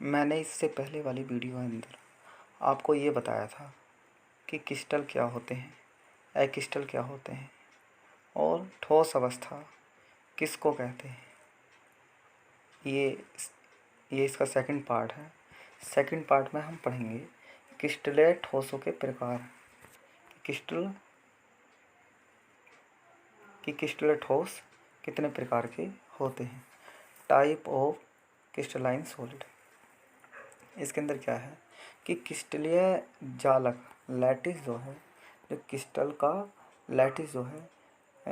मैंने इससे पहले वाली वीडियो के अंदर आपको ये बताया था कि क्रिस्टल क्या होते हैं, अक्रिस्टल क्या होते हैं और ठोस अवस्था किसको कहते हैं। ये इसका सेकंड पार्ट है। सेकंड पार्ट में हम पढ़ेंगे क्रिस्टलीय ठोसों के प्रकार, क्रिस्टलीय ठोस कितने प्रकार के होते हैं। Type of crystalline solid. इसके अंदर क्या है कि क्रिस्टलीय जालक लैटिस जो है, जो क्रिस्टल का लैटिस जो है,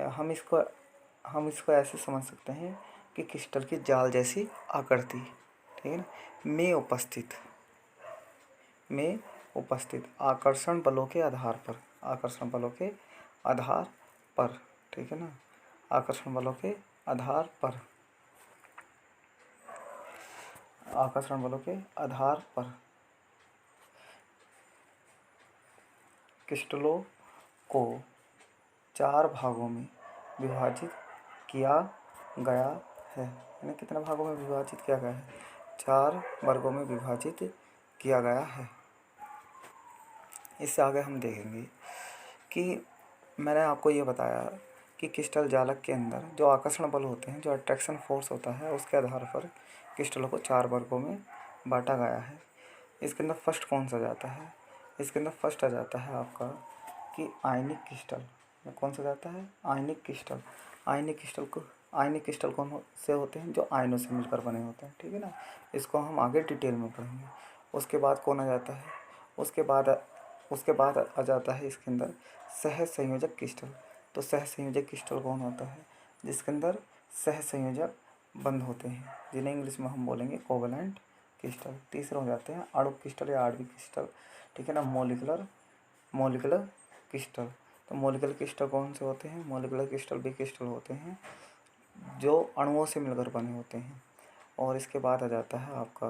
हम इसको ऐसे समझ सकते हैं कि क्रिस्टल की जाल जैसी आकृति, ठीक है ना, में उपस्थित आकर्षण बलों के आधार पर, ठीक है ना, आकर्षण बलों के आधार पर क्रिस्टलों को 4 भागों में विभाजित किया गया है। यानी कितने भागों में विभाजित किया गया है? 4 वर्गों में विभाजित किया गया है। इससे आगे हम देखेंगे कि मैंने आपको ये बताया कि क्रिस्टल जालक के अंदर जो आकर्षण बल होते हैं, जो अट्रैक्शन फोर्स होता है, उसके आधार पर क्रिस्टलों को 4 वर्गों में बांटा गया है। इसके अंदर फर्स्ट कौन सा जाता है? इसके अंदर फर्स्ट आ जाता है आपका कि आयनिक क्रिस्टल। कौन सा जाता है? आयनिक क्रिस्टल। आयनिक क्रिस्टल कौन से होते हैं? जो आयनों से मिलकर बने होते हैं, ठीक है ना। इसको हम आगे डिटेल में पढ़ेंगे। उसके बाद कौन आ जाता है? उसके बाद आ जाता है इसके अंदर सह संयोजक क्रिस्टल। तो सह संयोजक क्रिस्टल कौन होता है? जिसके अंदर सह संयोजक बंध होते हैं, जिन्हें इंग्लिश में हम बोलेंगे कोवेलेंट क्रिस्टल। तीसरे हो जाते हैं आणविक क्रिस्टल या आणविक क्रिस्टल, ठीक है ना, मोलिकुलर क्रिस्टल। तो मोलिकुलर क्रिस्टल कौन से होते हैं? मोलिकुलर क्रिस्टल वे क्रिस्टल होते हैं जो अणुओं से मिलकर बने होते हैं। और इसके बाद आ जाता है आपका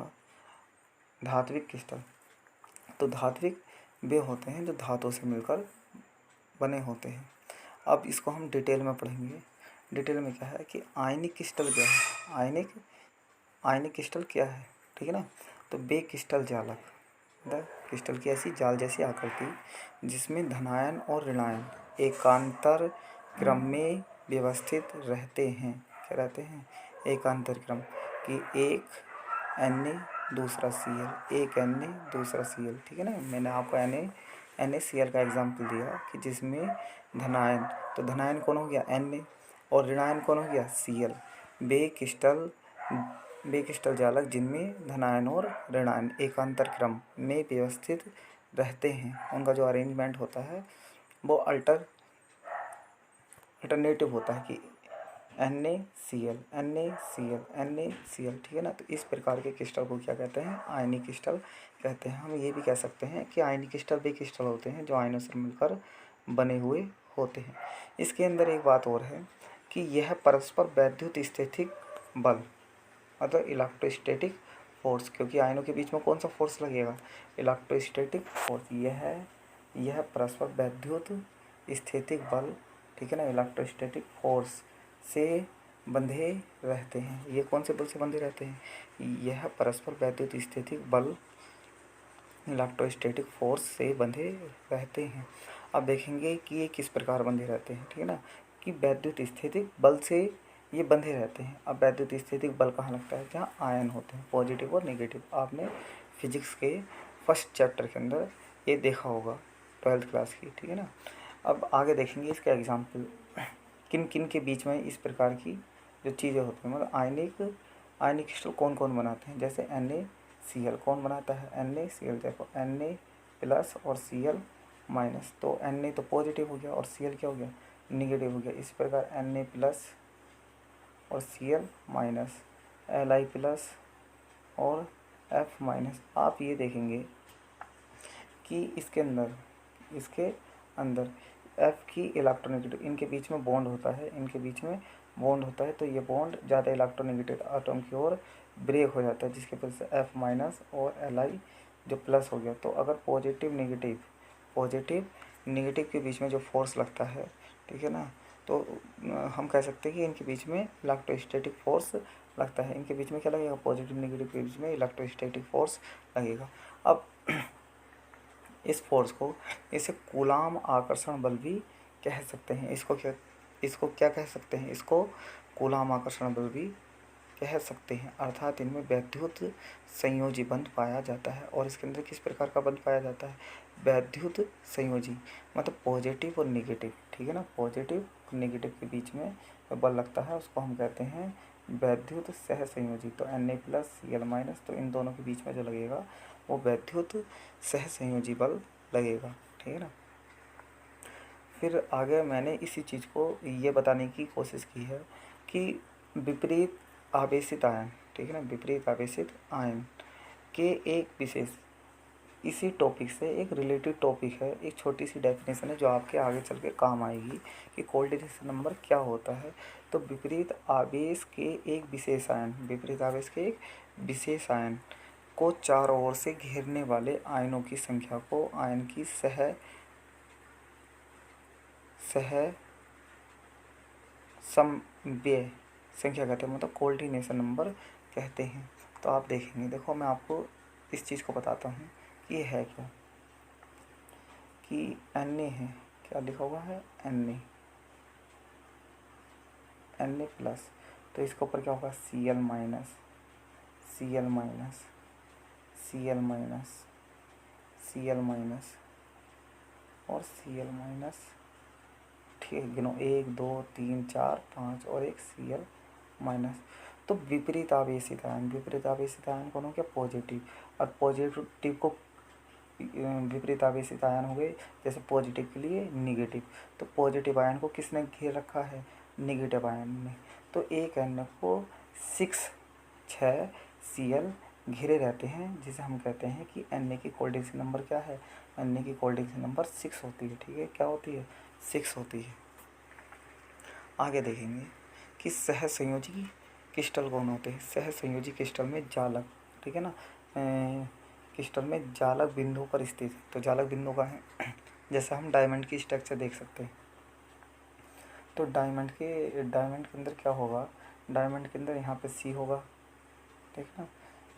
धात्विक क्रिस्टल। तो धात्विक वे होते हैं जो धातु से मिलकर बने होते हैं। अब इसको हम डिटेल में पढ़ेंगे। डिटेल में क्या है कि आयनिक क्रिस्टल क्या है? आयनिक क्रिस्टल क्या है, ठीक है ना। तो वे क्रिस्टल जालक, क्रिस्टल की ऐसी जाल जैसी आकृति जिसमें धनायन और ऋणायन एकांतर क्रम में व्यवस्थित रहते हैं। क्या रहते हैं? एकांतर क्रम कि एक Na दूसरा Cl, एक Na दूसरा Cl, ठीक है ना। मैंने आपको NaCl का एग्जाम्पल दिया कि जिसमें धनायन, तो धनायन कौन हो गया? Na, और ऋणायन कौन हो गया? Cl। वे क्रिस्टल जालक जिनमें धनायन और ऋणायन एकांतर क्रम में व्यवस्थित रहते हैं, उनका जो अरेंजमेंट होता है वो अल्टरनेटिव होता है कि NaCl, ठीक है ना। तो इस प्रकार के क्रिस्टल को क्या कहते हैं? आयनिक क्रिस्टल कहते हैं। हम ये भी कह सकते हैं कि आयनिक क्रिस्टल वे क्रिस्टल होते हैं जो आयनों से मिलकर बने हुए होते हैं। इसके अंदर एक बात और है कि यह परस्पर वैद्युत स्थितिक बल, मतलब इलेक्ट्रोस्टैटिक फोर्स, क्योंकि आयनों के बीच में कौन सा फोर्स लगेगा? Electrostatic force. यह परस्पर वैद्युत स्थितिक बल, ठीक है ना, इलेक्ट्रोस्टैटिक फोर्स से बंधे रहते हैं। ये कौन से बल से बंधे रहते हैं? यह परस्पर वैद्युत स्थितिक बल इलेक्ट्रोस्टैटिक फोर्स से बंधे रहते हैं। अब देखेंगे कि ये किस प्रकार बंधे रहते हैं, ठीक है ना, कि वैद्युत स्थितिक बल से ये बंधे रहते हैं। अब वैद्युत स्थितिक बल कहाँ लगता है? जहाँ आयन होते हैं, पॉजिटिव और नेगेटिव। आपने फिजिक्स के फर्स्ट चैप्टर के अंदर ये देखा होगा, 12th क्लास की, ठीक है ना। अब आगे देखेंगे इसका एग्जाम्पल, किन किन के बीच में इस प्रकार की जो चीज़ें होती हैं, मतलब आयनिक क्रिस्टल कौन कौन बनाते हैं। जैसे NaCl कौन बनाता है? NaCl। देखो Na प्लस और Cl माइनस, तो Na तो पॉजिटिव हो गया और Cl क्या हो गया? निगेटिव हो गया। इसी प्रकार Na प्लस और Cl माइनस, Li प्लस और F माइनस। आप ये देखेंगे कि इसके अंदर F की इलेक्ट्रोनेगेटिव, इनके बीच में बॉन्ड होता है, तो ये बॉन्ड ज़्यादा इलेक्ट्रोनेगेटिव एटम की ओर ब्रेक हो जाता है, जिसके वजह से F माइनस और Li जो प्लस हो गया। तो अगर पॉजिटिव नेगेटिव के बीच में जो फोर्स लगता है, ठीक है ना, तो हम कह सकते हैं कि इनके बीच में इलेक्ट्रोस्टैटिक फोर्स लगता है। इनके बीच में क्या लगेगा, पॉजिटिव नेगेटिव के बीच में इलेक्ट्रोस्टैटिक फोर्स लगेगा। अब इस फोर्स को, इसे कूलाम आकर्षण बल भी कह सकते हैं। इसको क्या कह सकते हैं, इसको कूलाम आकर्षण बल भी कह सकते हैं। अर्थात इनमें वैद्युत संयोजी बंध पाया जाता है। और इसके अंदर किस प्रकार का बंध पाया जाता है, वैद्युत संयोजी, मतलब पॉजिटिव और निगेटिव, ठीक है ना। पॉजिटिव और निगेटिव के बीच में बल लगता है, उसको हम कहते हैं वैद्युत सह संयोजी। तो Na+Cl-, तो इन दोनों के बीच में जो लगेगा वो वैद्युत सह संयोजी बल लगेगा, ठीक है ना। फिर आगे मैंने इसी चीज़ को ये बताने की कोशिश की है कि विपरीत आवेशित आयन, ठीक है ना, विपरीत आवेशित आयन के एक विशेष, इसी टॉपिक से एक रिलेटेड टॉपिक है, एक छोटी सी डेफिनेशन है जो आपके आगे चल के काम आएगी कि कोऑर्डिनेशन नंबर क्या होता है। तो विपरीत आवेश के एक विशेष आयन, विपरीत आवेश के एक विशेष आयन को चारों ओर से घेरने वाले आयनों की संख्या को आयन की सह समव्यय संख्या कहते हैं, मतलब कोऑर्डिनेशन नंबर कहते हैं। तो आप देखेंगे, देखो मैं आपको इस चीज़ को बताता हूँ कि ये है क्या, कि Na है, क्या लिखा हुआ है Na+, तो इसके ऊपर क्या होगा Cl-, Cl-, Cl-, Cl- और Cl-, ठीक है, गिनो 1 2 3 4 5 और एक Cl-। तो विपरीत आवेशित आयन, विपरीत आवेशित आयन कौन हो गया, पॉजिटिव। और पॉजिटिव को विपरीत आवेशित आयन हो गए, जैसे पॉजिटिव के लिए निगेटिव। तो पॉजिटिव आयन को किसने घेर रखा है, निगेटिव आयन ने। तो एक Na को 6 Cl घिरे रहते हैं, जिसे हम कहते हैं कि Na की कोऑर्डिनेशन नंबर क्या है, Na की कोऑर्डिनेशन नंबर 6 होती है, ठीक है, क्या होती है, 6 होती है। आगे देखेंगे कि सहसंयोजी क्रिस्टल कौन होते हैं। सहसंयोजी क्रिस्टल में जालक, ठीक है ना, क्रिस्टल में जालक बिंदु पर स्थित। तो जालक बिंदु का है, जैसे हम डायमंड की स्ट्रक्चर देख सकते हैं। तो डायमंड के अंदर क्या होगा, डायमंड के अंदर यहाँ पे C होगा, ठीक है ना,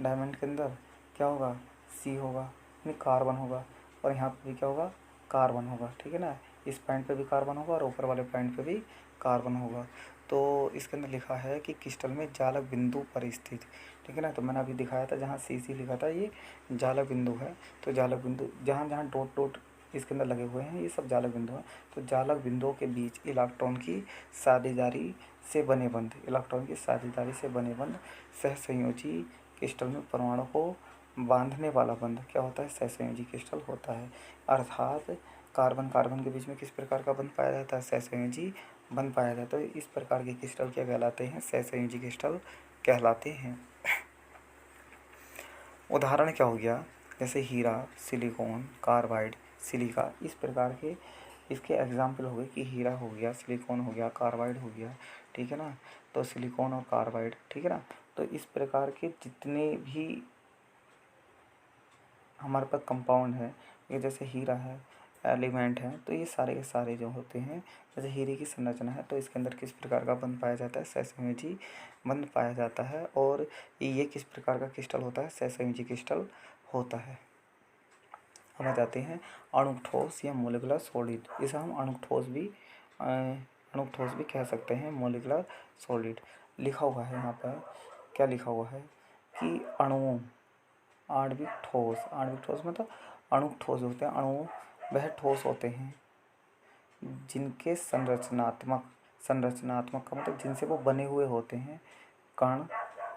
डायमंड के अंदर क्या होगा, C होगा, यानी कार्बन होगा। और यहाँ पे भी क्या होगा, कार्बन होगा, ठीक है ना। इस पॉइंट पे भी कार्बन होगा और ऊपर वाले पॉइंट पे भी कार्बन होगा। तो इसके अंदर लिखा है कि क्रिस्टल में जालक बिंदु पर स्थित, ठीक है ना। तो मैंने अभी दिखाया था, जहाँ CC लिखा था ये जालक बिंदु है। तो जालक बिंदु जहाँ जहाँ डॉट डॉट इसके अंदर लगे हुए हैं, ये सब जालक बिंदु हैं। तो जालक बिंदुओं के बीच इलेक्ट्रॉन की साझेदारी से बने बंध, इलेक्ट्रॉन की साझेदारी से बने बंध सहसंयोजी क्रिस्टल में परमाणु को बांधने वाला बंध क्या होता है, सहसंयोजी क्रिस्टल होता है। अर्थात कार्बन कार्बन के बीच में किस प्रकार का बंध पाया जाता है, सहसंयोजी बंध पाया जाता है। इस प्रकार के क्रिस्टल क्या कहलाते हैं, सहसंयोजी क्रिस्टल कहलाते हैं। उदाहरण क्या हो गया, जैसे हीरा, सिलिकॉन, कार्बाइड, सिलिका, इस प्रकार के इसके एग्जाम्पल हो गए कि हीरा हो गया, सिलिकॉन हो गया, कार्बाइड हो गया, ठीक है ना। तो सिलिकॉन और कार्बाइड, ठीक है ना। तो इस प्रकार के जितने भी हमारे पास कंपाउंड है, ये जैसे हीरा है, एलिमेंट है, तो ये सारे के सारे जो होते हैं, जैसे हीरे की संरचना है, तो इसके अंदर किस प्रकार का बंध पाया जाता है, सहसंयोजी बंध पाया जाता है। और ये किस प्रकार का क्रिस्टल होता है, सहसंयोजी क्रिस्टल होता है। अब आ जाते हैं अणु ठोस या मोलिकुलर सॉलिड। इसे हम अणु ठोस भी कह सकते हैं, मोलिकुलर सॉलिड। लिखा हुआ है यहाँ पर, क्या लिखा हुआ है कि अणुओं, आणविक ठोस, आणविक ठोस मतलब अणु ठोस होते हैं। अणु वह ठोस होते हैं जिनके संरचनात्मक का मतलब जिनसे वो बने हुए होते हैं, कण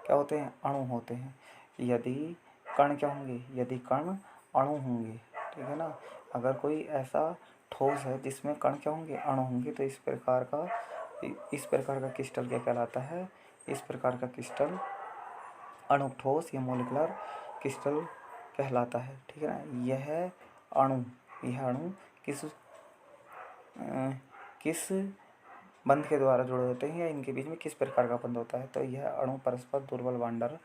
क्या होते हैं, अणु होते हैं। यदि कण क्या होंगे, यदि कण अणु होंगे, ठीक है ना। अगर कोई ऐसा ठोस है जिसमें कण क्या होंगे, अणु होंगे, तो इस प्रकार का क्रिस्टल क्या कहलाता है, इस प्रकार का क्रिस्टल अणु ठोस या मोलिकुलर क्रिस्टल कहलाता है, ठीक है ना। यह अणु किस बंध के द्वारा जुड़े होते हैं या इनके बीच में किस प्रकार का बंध होता है। तो यह अणु परस्पर दुर्बल वांडर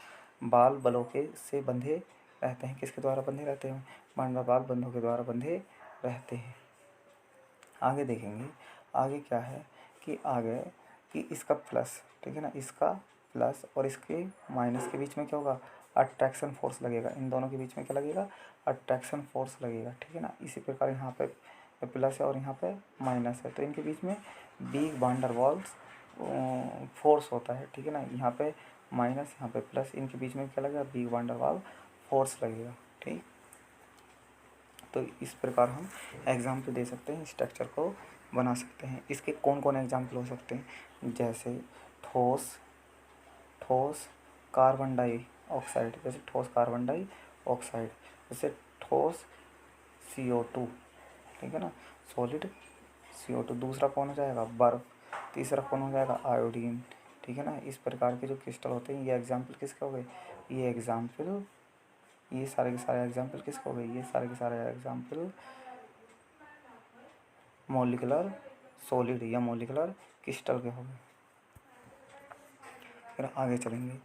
बाल बलों के से बंधे रहते हैं। किसके द्वारा बंधे रहते हैं, वांडर बाल बंधों के द्वारा बंधे रहते हैं। आगे देखेंगे, आगे क्या है कि आगे कि इसका प्लस, ठीक है ना, इसका प्लस और इसके माइनस के बीच में क्या होगा, अट्रैक्शन फोर्स लगेगा। इन दोनों के बीच में क्या लगेगा, अट्रैक्शन फोर्स लगेगा, ठीक है ना। इसी प्रकार यहाँ पे प्लस है और यहाँ पे माइनस है, तो इनके बीच में big van der Waals force होता है, ठीक है ना। यहाँ पे माइनस, यहाँ पे प्लस, इनके बीच में क्या लगेगा, बिग वान डेर वाल फोर्स लगेगा, ठीक। तो इस प्रकार हम एग्जाम्पल दे सकते हैं, स्ट्रक्चर को बना सकते हैं। इसके कौन कौन एग्जाम्पल हो सकते हैं, जैसे ठोस ठोस कार्बन डाइऑक्साइड, जैसे ठोस कार्बन डाइऑक्साइड, जैसे ठोस CO2, ठीक है ना, सॉलिड CO2। दूसरा कौन हो जाएगा, बर्फ। तीसरा कौन हो जाएगा, आयोडीन, ठीक है ना। इस प्रकार के जो क्रिस्टल होते हैं, ये एग्जाम्पल किसके हो गए, ये एग्जाम्पल, ये सारे के सारे एग्जाम्पल किसके हो गए, ये सारे के सारे एग्जाम्पल मॉलिक्यूलर सॉलिड या मॉलिक्यूलर क्रिस्टल के हो गए। फिर आगे चलेंगे,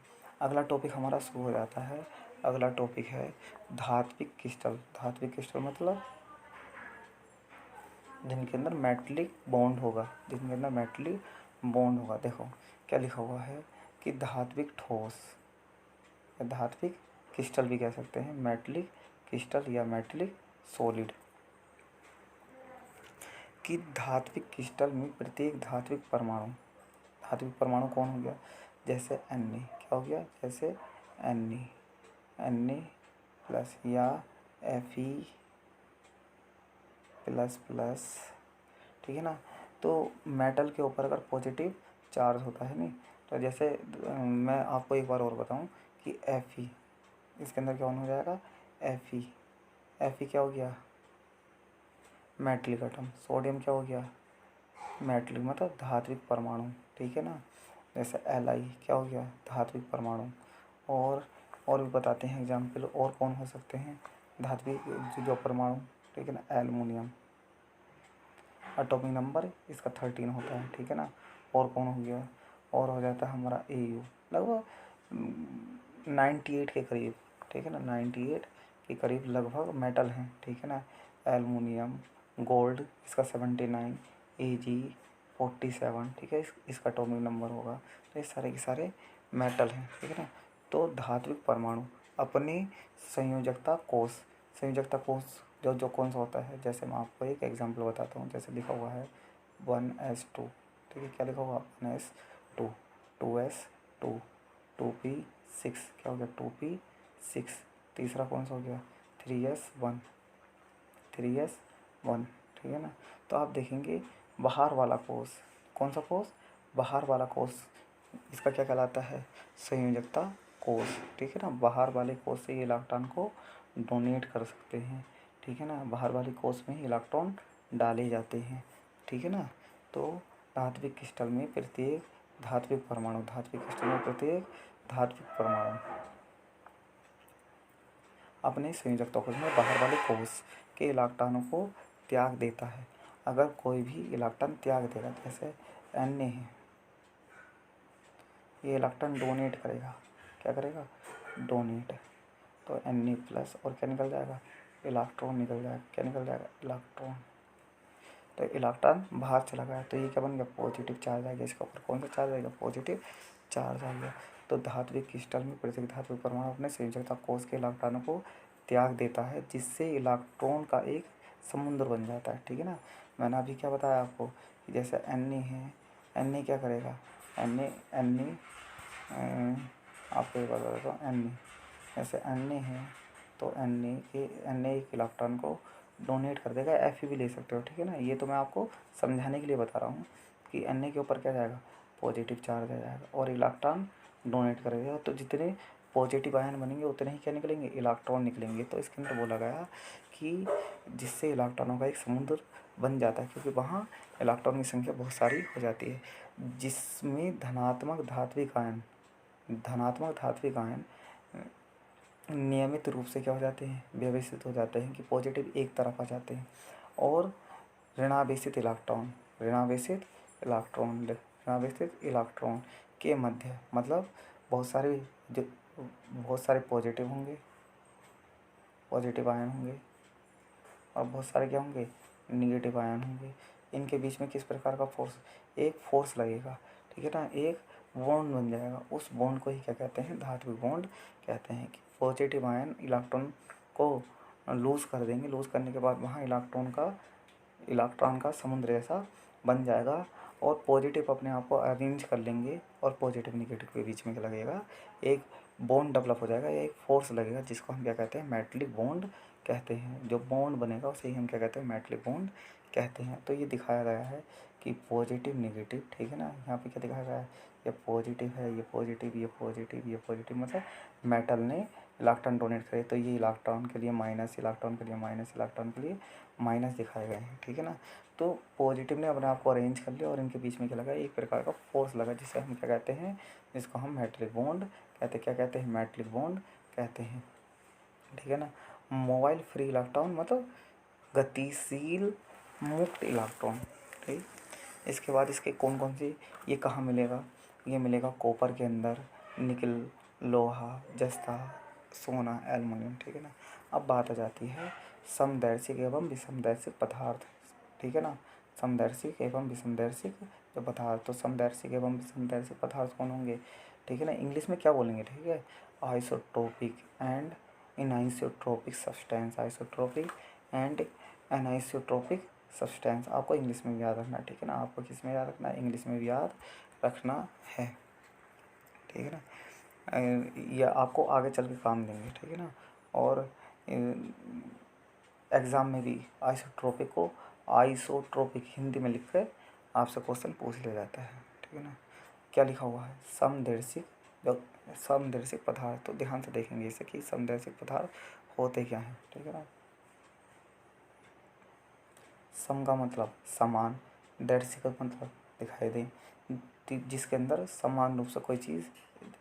अगला टॉपिक हमारा शुरू हो जाता है। अगला टॉपिक है धात्विक क्रिस्टल। धात्विक क्रिस्टल मतलब जिनके अंदर मेटलिक बॉन्ड होगा, जिनके अंदर मेटलिक बॉन्ड होगा। देखो क्या लिखा हुआ है कि धात्विक ठोस, धात्विक क्रिस्टल भी कह सकते हैं, मेटलिक क्रिस्टल या मेटलिक सॉलिड। कि धात्विक क्रिस्टल में प्रत्येक धात्विक परमाणु कौन हो गया, जैसे Na, क्या हो गया, जैसे Na प्लस या Fe प्लस प्लस, ठीक है ना। तो मेटल के ऊपर अगर पॉजिटिव चार्ज होता है नहीं, तो जैसे मैं आपको एक बार और बताऊं कि Fe, इसके अंदर क्या हो जाएगा, Fe क्या हो गया, मेटलिक एटम। सोडियम क्या हो गया, मेटलिक मतलब धात्विक परमाणु, ठीक है ना। जैसे Li क्या हो गया, धात्विक परमाणु। और भी बताते हैं एग्जाम्पल, और कौन हो सकते हैं धात्विक जो परमाणु, ठीक है ना। एल्युमिनियम, एटॉमिक नंबर इसका 13 होता है, ठीक है ना। और कौन हो गया, और हो जाता है हमारा Au, लगभग 98 के करीब, ठीक है ना, 98 के करीब लगभग मेटल हैं, ठीक है ना। एल्युमिनियम, गोल्ड इसका 79, Ag47, ठीक है, इसका एटॉमिक नंबर होगा। तो ये सारे के सारे मेटल हैं, ठीक है ना। तो धात्विक परमाणु अपनी संयोजकता कोष जो कौन सा होता है, जैसे मैं आपको एक एग्जांपल बताता हूँ। जैसे लिखा हुआ है 1s2, ठीक है, क्या लिखा हुआ 1s2, 2s2, 2p6, क्या हो गया 2p6। तीसरा कौन सा हो गया 3s1, 3s1, ठीक है ना। तो आप देखेंगे बाहर वाला कोष, कौन सा कोष, बाहर वाला कोष, इसका क्या कहलाता है, संयोजकता कोष, ठीक है ना। बाहर वाले कोष से इलेक्ट्रॉन को डोनेट कर सकते हैं, ठीक है ना। बाहर वाले कोष में इलेक्ट्रॉन डाले जाते हैं, ठीक है ना। तो धात्विक क्रिस्टल में प्रत्येक धात्विक परमाणु अपने संयोजकता कोष में बाहर वाले कोष के इलेक्ट्रॉनों को त्याग देता है। अगर कोई भी इलेक्ट्रॉन त्याग देगा, जैसे Na है, ये इलेक्ट्रॉन डोनेट करेगा, क्या करेगा, डोनेट, तो Na प्लस और क्या निकल जाएगा, इलेक्ट्रॉन निकल जाएगा, क्या निकल जाएगा, इलेक्ट्रॉन। तो इलेक्ट्रॉन बाहर चला गया, तो ये क्या बन गया, पॉजिटिव चार्ज आ गया। इसके ऊपर कौन सा चार्ज आएगा, पॉजिटिव चार्ज आ गया। तो धात्विक क्रिस्टल में प्रत्येक धात्विक परमाणु अपने संयोजकता कोष के इलेक्ट्रॉनों को त्याग देता है, जिससे इलेक्ट्रॉन का एक समुद्र बन जाता है, ठीक है ना। मैंने अभी क्या बताया आपको कि जैसे Na है, Na क्या करेगा, Na आपको एक बात बता देता हूँ, Na जैसे Na है तो Na एक इलेक्ट्रॉन को डोनेट कर देगा, Fe भी ले सकते हो, ठीक है ना। ये तो मैं आपको समझाने के लिए बता रहा हूँ कि Na के ऊपर क्या जाएगा, पॉजिटिव चार्ज आ जाएगा और इलेक्ट्रॉन डोनेट करेगा। तो जितने पॉजिटिव आयन बनेंगे उतने ही क्या निकलेंगे, इलेक्ट्रॉन निकलेंगे। तो इसके अंदर बोला गया कि जिससे इलेक्ट्रॉनों का एक समुद्र बन जाता है, क्योंकि वहाँ इलेक्ट्रॉन की संख्या बहुत सारी हो जाती है, जिसमें धनात्मक धात्विक आयन नियमित रूप से क्या हो जाते हैं, व्यवस्थित हो जाते हैं कि पॉजिटिव एक तरफ आ जाते हैं, और ऋणावेशित इलेक्ट्रॉन के मध्य, मतलब बहुत सारे पॉजिटिव होंगे, पॉजिटिव आयन होंगे, और बहुत सारे क्या होंगे, निगेटिव आयन होंगे। इनके बीच में किस प्रकार का फोर्स, एक फोर्स लगेगा, ठीक है ना। एक बॉन्ड बन जाएगा। उस बॉन्ड को ही क्या कहते हैं, धात्विक बॉन्ड कहते हैं। कि पॉजिटिव आयन इलेक्ट्रॉन को लूज़ कर देंगे, लूज़ करने के बाद वहाँ इलेक्ट्रॉन का समुद्र जैसा बन जाएगा और पॉजिटिव अपने आप को अरेंज कर लेंगे और पॉजिटिव निगेटिव के बीच में क्या लगेगा, एक बॉन्ड डेवलप हो जाएगा, एक फोर्स लगेगा जिसको हम क्या कहते हैं, मेटलिक बॉन्ड कहते हैं। जो बॉन्ड बनेगा उसे ही हम क्या कहते हैं, मेटलिक बॉन्ड कहते हैं। तो ये दिखाया गया है कि पॉजिटिव निगेटिव, ठीक है ना। यहाँ पे क्या दिखाया गया है, ये पॉजिटिव है, ये पॉजिटिव, ये पॉजिटिव, ये पॉजिटिव, मतलब मेटल ने इलेक्ट्रॉन डोनेट करे तो ये इलेक्ट्रॉन के लिए माइनस, इलेक्ट्रॉन के लिए माइनस, इलेक्ट्रॉन के लिए माइनस दिखाए गए हैं, ठीक है ना। तो पॉजिटिव ने अपने आप को अरेंज कर लिया और इनके बीच में क्या लगा, एक प्रकार का फोर्स लगा जिसे हम क्या कहते हैं, जिसको हम मेटलिक बॉन्ड कहते हैं। क्या कहते हैं, मेटलिक बॉन्ड कहते हैं, ठीक है ना। मोबाइल फ्री इलेक्ट्रॉन मतलब गतिशील मुक्त इलेक्ट्रॉन, ठीक। इसके बाद इसके कौन कौन सी, ये कहाँ मिलेगा, ये मिलेगा कॉपर के अंदर, निकल, लोहा, जस्ता, सोना, एल्युमिनियम, ठीक है ना। अब बात आ जाती है समदैर्शिक एवं विषमदैर्शिक पदार्थ, ठीक है ना। समदैर्शिक एवं विषमदैर्शिक जो पदार्थ, तो समदैर्शिक एवं विषमदैर्शिक पदार्थ कौन होंगे, ठीक है ना। इंग्लिश में क्या बोलेंगे, ठीक है, isotropic and anisotropic substance, isotropic and anisotropic substance आपको इंग्लिश में भी याद रखना है, ठीक है ना। आपको किस में याद रखना है, इंग्लिश में भी याद रखना है, ठीक है ना। ये आपको आगे चल के काम देंगे, ठीक है ना। और एग्ज़ाम में भी आइसोट्रोपिक हिंदी में लिख कर आपसे क्वेश्चन पूछ लिया जाता है, ठीक है ना। क्या लिखा हुआ है, समदैर्शिक, जो समदैर्शिक पदार्थ, तो ध्यान से देखेंगे इसे कि समदैर्शिक पदार्थ होते क्या हैं, ठीक है ना। सम का मतलब समान, दैर्शिक का मतलब दिखाई दे, जिसके अंदर समान रूप से कोई चीज़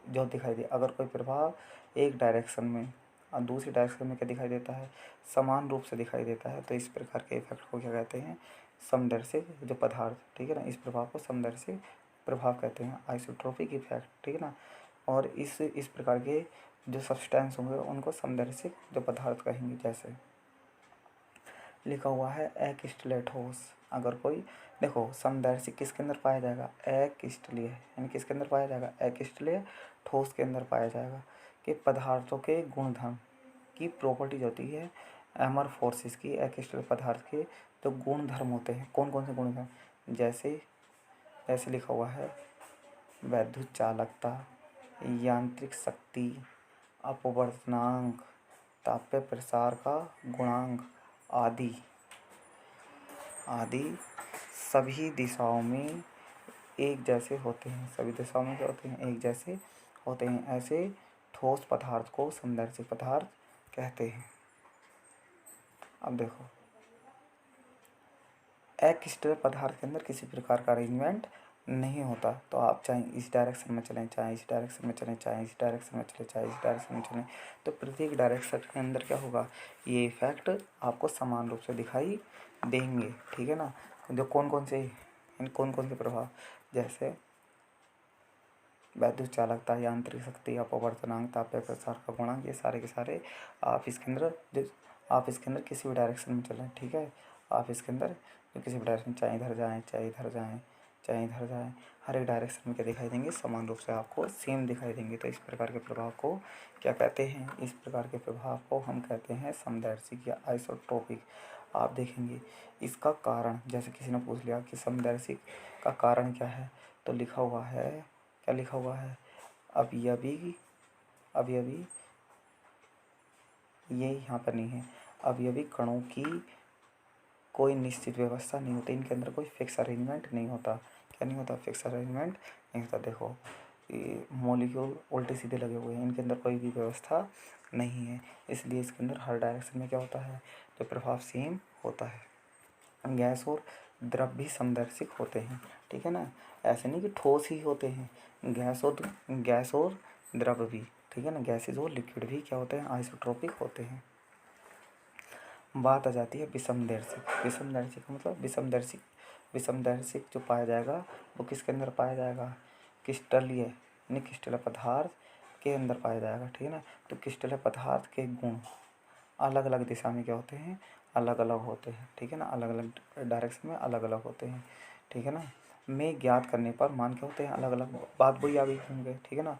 जो दिखाई दे। अगर कोई प्रभाव एक डायरेक्शन में और दूसरी डायरेक्शन में क्या दिखाई देता है, समान रूप से दिखाई देता है, तो इस प्रकार के इफेक्ट को क्या कहते हैं, समदर्शिक जो पदार्थ, ठीक है ना। इस प्रभाव को समदर्शिक प्रभाव कहते हैं, आइसोट्रोपिक इफेक्ट, ठीक है ना। और इस प्रकार के जो सब्सटेंस होंगे उनको समदर्शिक जो पदार्थ कहेंगे। जैसे लिखा हुआ है एक्रिस्टलीय ठोस, अगर कोई देखो समदैर्शिक किसके अंदर पाया जाएगा, एक्रिस्टलीय, यानी किसके अंदर पाया जाएगा, एक्रिस्टलीय ठोस के अंदर पाया जाएगा। कि पदार्थों के गुणधर्म की प्रॉपर्टीज होती है, एमरफोर्सिस की, एक्रिस्टलीय पदार्थ के जो गुणधर्म होते हैं, कौन कौन से गुणधर्म, जैसे जैसे लिखा हुआ है वैद्युत चालकता, यांत्रिक शक्ति, अपवर्तनांक, तापीय प्रसार का गुणांक आदि आदि सभी दिशाओं में एक जैसे होते हैं। सभी दिशाओं में क्या होते हैं, एक जैसे होते हैं। ऐसे ठोस पदार्थ को समदैर्शिक पदार्थ कहते हैं। अब देखो एक्रिस्टलीय पदार्थ के अंदर किसी प्रकार का अरेंजमेंट नहीं होता, तो आप चाहे इस डायरेक्शन में चलें, चाहे इस डायरेक्शन में चलें, चाहे इस डायरेक्शन में चलें, चाहे इस डायरेक्शन में चलें, तो प्रत्येक डायरेक्शन के अंदर क्या होगा, ये इफेक्ट आपको समान रूप से दिखाई देंगे, ठीक है ना। जो कौन कौन से प्रभाव, जैसे वैद्युत चालकता, यांत्रिक शक्ति, अपवर्तनांक, तापीय प्रसार का गुणांक, ये सारे के सारे आप इसके अंदर किसी भी डायरेक्शन में चलें, ठीक है। आप इसके अंदर जो किसी भी डायरेक्शन, चाहे इधर जाएँ, चाहे इधर जाएँ, चाहे इधर जाएँ, हर एक डायरेक्शन में क्या दिखाई देंगे, समान रूप से आपको सेम दिखाई देंगे। तो इस प्रकार के प्रभाव को क्या कहते हैं, इस प्रकार के प्रभाव को हम कहते हैं समदैर्शिक या आइसोट्रोपिक। आप देखेंगे इसका कारण, जैसे किसी ने पूछ लिया कि समदैर्शिक का कारण क्या है, तो लिखा हुआ है, क्या लिखा हुआ है, अवयवी अवयवी, ये यहाँ पर नहीं है, अवयवी कणों की कोई निश्चित व्यवस्था नहीं होती, इनके अंदर कोई फिक्स अरेंजमेंट नहीं होता। क्या नहीं होता, फिक्स अरेंजमेंट नहीं होता। देखो ये मॉलिक्यूल उल्टे सीधे लगे हुए हैं, इनके अंदर कोई भी व्यवस्था नहीं है, इसलिए इसके अंदर हर डायरेक्शन में क्या होता है, तो प्रभाव सेम होता है। गैस और द्रव भी समदैर्शिक होते हैं, ठीक है ना। ऐसे नहीं कि ठोस ही होते हैं, गैस और द्रव भी, ठीक है ना। गैसेज और लिक्विड भी क्या होते हैं, आइसोट्रोपिक होते हैं। बात आ जाती है विषमदैर्शिक मतलब विषमदैर्शिक जो पाया जाएगा वो किसके अंदर पाया जाएगा, क्रिस्टलीय यानी क्रिस्टलीय पदार्थ के अंदर पाया जाएगा, ठीक है ना। तो क्रिस्टलीय पदार्थ के गुण अलग अलग दिशा में क्या होते हैं, अलग अलग होते हैं, ठीक है ना। अलग अलग डायरेक्शन में अलग अलग होते हैं, ठीक है ना। में ज्ञात करने पर मान क्या होते हैं, अलग अलग बात वही आ गई होंगे, ठीक है ना।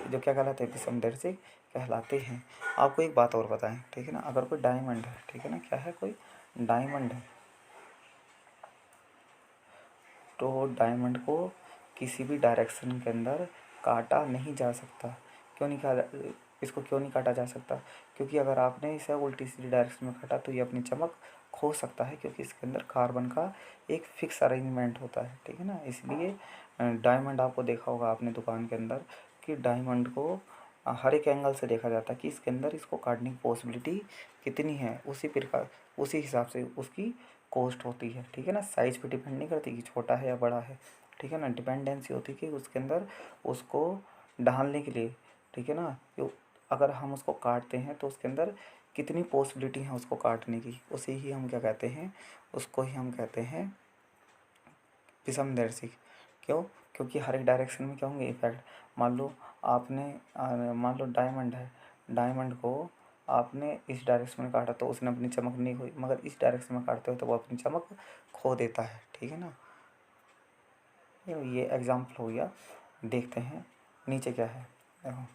जो क्या कहलाते हैं, विषमदर्शी कहलाते हैं। आपको एक बात और बताएं, ठीक है ना, अगर कोई डायमंड है, ठीक है ना, क्या है, कोई डायमंड है, तो डायमंड को किसी भी डायरेक्शन के अंदर काटा नहीं जा सकता। क्यों नहीं काटा, इसको क्यों नहीं काटा जा सकता, क्योंकि अगर आपने इसे उल्टी सीधी डायरेक्शन में काटा तो ये अपनी चमक खो सकता है, क्योंकि इसके अंदर कार्बन का एक फिक्स अरेंजमेंट होता है, ठीक है ना। इसलिए डायमंड आपको देखा होगा आपने दुकान के अंदर कि डायमंड को हर एक एंगल से देखा जाता है कि इसके अंदर इसको काटने की पॉसिबिलिटी कितनी है, उसी प्रकार उसी हिसाब से उसकी कॉस्ट होती है, ठीक है ना। साइज़ पे डिपेंड नहीं करती कि छोटा है या बड़ा है, ठीक है ना। डिपेंडेंसी होती है कि उसके अंदर उसको ढालने के लिए, ठीक है ना, कि अगर हम उसको काटते हैं तो उसके अंदर कितनी पॉसिबिलिटी है उसको काटने की, उसे ही हम क्या कहते हैं, उसको ही हम कहते हैं विषमदर्शी। क्यों, क्योंकि हर एक डायरेक्शन में क्या होंगे इफेक्ट। मान लो आपने मान लो डायमंड है, डायमंड को आपने इस डायरेक्शन में काटा तो उसने अपनी चमक नहीं खोई, मगर इस डायरेक्शन में काटते हो तो वो अपनी चमक खो देता है, ठीक है ना। ये एग्जाम्पल हो गया। देखते हैं नीचे क्या है, देखो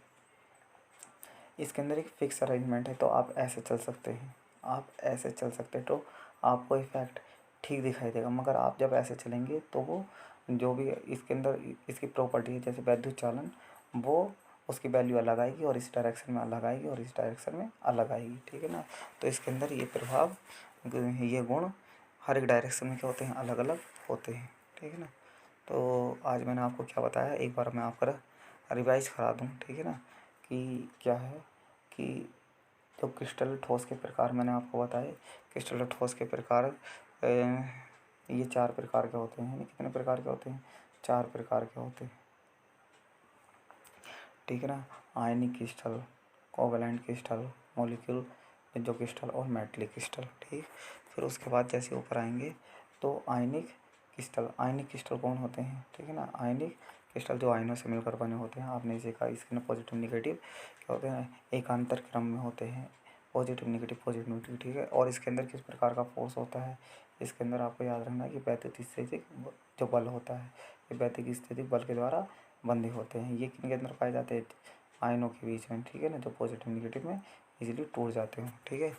इसके अंदर एक फिक्स अरेंजमेंट है, तो आप ऐसे चल सकते हैं, आप ऐसे चल सकते हैं तो आपको इफेक्ट ठीक दिखाई देगा। मगर आप जब ऐसे चलेंगे तो वो जो भी इसके अंदर इसकी प्रॉपर्टी है, जैसे वैद्युत चालन, वो उसकी वैल्यू अलग आएगी और इस डायरेक्शन में अलग आएगी और इस डायरेक्शन में अलग आएगी, ठीक है ना। तो इसके अंदर ये प्रभाव, ये गुण हर एक डायरेक्शन में क्या होते हैं, अलग अलग होते हैं, ठीक है ना। तो आज मैंने आपको क्या बताया, एक बार मैं आपका रिवाइज करा दूँ, ठीक है ना, कि क्या है कि जो क्रिस्टल ठोस के प्रकार मैंने आपको बताए, क्रिस्टल ठोस के प्रकार ये 4 प्रकार के होते हैं। कितने प्रकार के होते हैं, 4 प्रकार के होते हैं, ठीक है ना। आयनिक क्रिस्टल, कोवैलेंट क्रिस्टल, मॉलिक्यूल जो क्रिस्टल और मेटलिक क्रिस्टल, ठीक। फिर उसके बाद जैसे ऊपर आएंगे तो आयनिक क्रिस्टल, आयनिक क्रिस्टल कौन होते हैं, ठीक है ना। आयनिक क्रिस्टल जो आयनों से मिलकर बने होते हैं, आपने इसे कहा इसके पॉजिटिव निगेटिव क्या होते हैं, एकांतर क्रम में होते हैं, पॉजिटिव निगेटिव पॉजिटिव निगेटिव, ठीक है। और इसके अंदर किस प्रकार का फोर्स होता है, इसके अंदर आपको याद रखना है कि वैद्युत स्थितिक जो बल होता है, ये वैद्युत स्थितिक बल के द्वारा बंधे होते हैं। ये किनके अंदर पाए जाते हैं, आयनों के बीच में, ठीक है ना, जो पॉजिटिव निगेटिव में इजीली टूट जाते हो, ठीक है।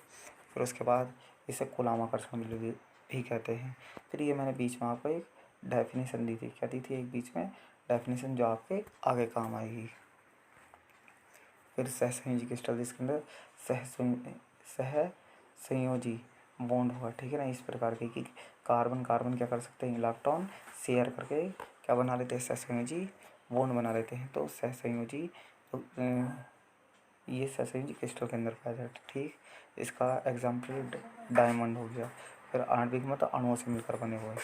फिर उसके बाद इसे कूलामाकर्षण बल भी कहते हैं। फिर ये मैंने बीच में आपको एक डेफिनेशन दी थी, क्या दी थी एक बीच में डेफिनेशन, जो आपके आगे काम आएगी। फिर सहसंयोजी क्रिस्टल, जिसके अंदर सह संयोजी बॉन्ड होगा, ठीक है ना। इस प्रकार के कि कार्बन कार्बन क्या कर सकते हैं, इलेक्ट्रॉन शेयर करके क्या बना लेते हैं, सहसंयोजी बॉन्ड बना लेते हैं। तो सहसंयोजी तो, ये सहसंयोजी क्रिस्टल के अंदर पाया जाता है, ठीक। इसका एग्जाम्पल डायमंड हो गया। फिर आणविक मतलब अणुओं से मिलकर बने हुए।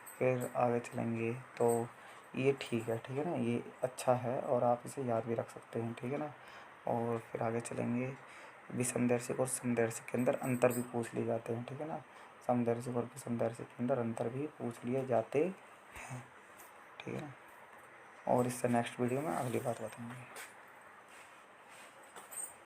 फिर आगे चलेंगे तो ये ठीक है ना, ये अच्छा है और आप इसे याद भी रख सकते हैं, ठीक है ना। और फिर आगे चलेंगे, विसंदर्शिक और समदर्शिक के अंदर अंतर भी पूछ लिए जाते हैं, ठीक है ना। समदर्शिक और विसंदर्शिक के अंदर अंतर भी पूछ लिए जाते हैं, ठीक है ना। और इससे नेक्स्ट वीडियो में अगली बात बताएंगे।